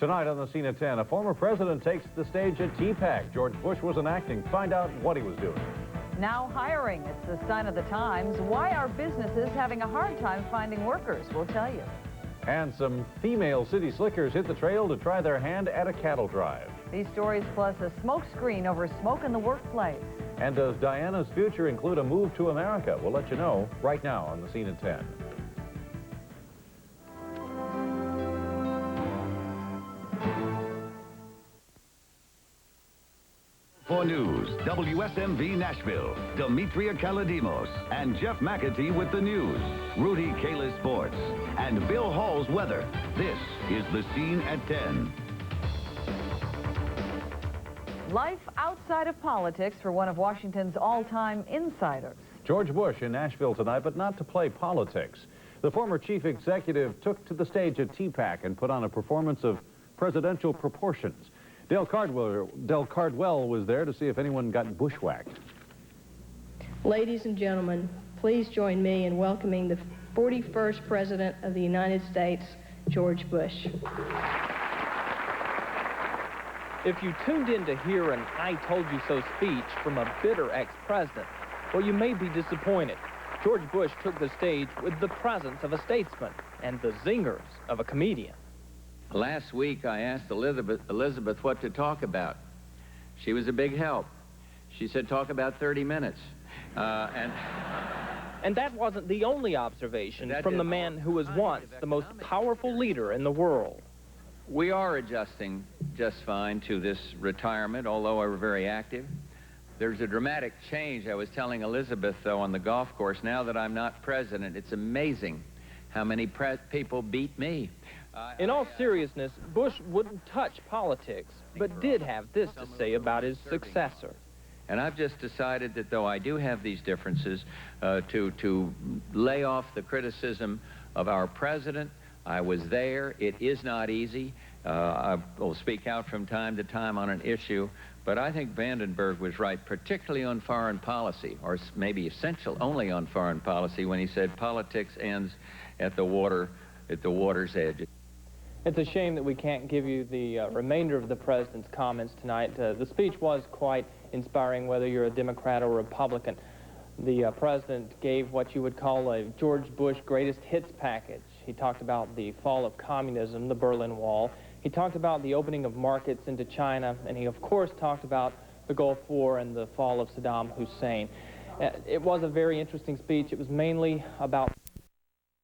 Tonight on the Scene at 10, a former president takes the stage at TPAC. George Bush wasn't acting. Find out what he was doing. Now hiring. It's the sign of the times. Why are businesses having a hard time finding workers? We'll tell you. And some female city slickers hit the trail to try their hand at a cattle drive. These stories plus a smoke screen over smoke in the workplace. And does Diana's future include a move to America? We'll let you know right now on the Scene at 10. For news, WSMV Nashville, Demetria Kaladimos, and Jeff McAtee with the news, Rudy Kalis Sports, and Bill Hall's weather. This is the Scene at 10. Life outside of politics for one of Washington's all-time insiders. George Bush in Nashville tonight, but not to play politics. The former chief executive took to the stage at TPAC and put on a performance of presidential proportions. Del Cardwell was there to see if anyone got bushwhacked. Ladies and gentlemen, please join me in welcoming the 41st President of the United States, George Bush. If you tuned in to hear an I told you so speech from a bitter ex-president, well, you may be disappointed. George Bush took the stage with the presence of a statesman and the zingers of a comedian. Last week, I asked Elizabeth what to talk about. She was a big help. She said, talk about 30 minutes. And that wasn't the only observation from the man who was once the most powerful leader in the world. We are adjusting just fine to this retirement, although we're very active. There's a dramatic change. I was telling Elizabeth, though, on the golf course, now that I'm not president, it's amazing how many people beat me. In all seriousness, Bush wouldn't touch politics, but did have this to say about his successor. And I've just decided that though I do have these differences, to lay off the criticism of our president. I was there. It is not easy. I will speak out from time to time on an issue, but I think Vandenberg was right, particularly on foreign policy, or maybe essential only on foreign policy, when he said politics ends at the water's edge. It's a shame that we can't give you the remainder of the president's comments tonight. The speech was quite inspiring, whether you're a Democrat or Republican. The president gave what you would call a George Bush greatest hits package. He talked about the fall of communism, the Berlin Wall. He talked about the opening of markets into China, and he, of course, talked about the Gulf War and the fall of Saddam Hussein. It was a very interesting speech. It was mainly about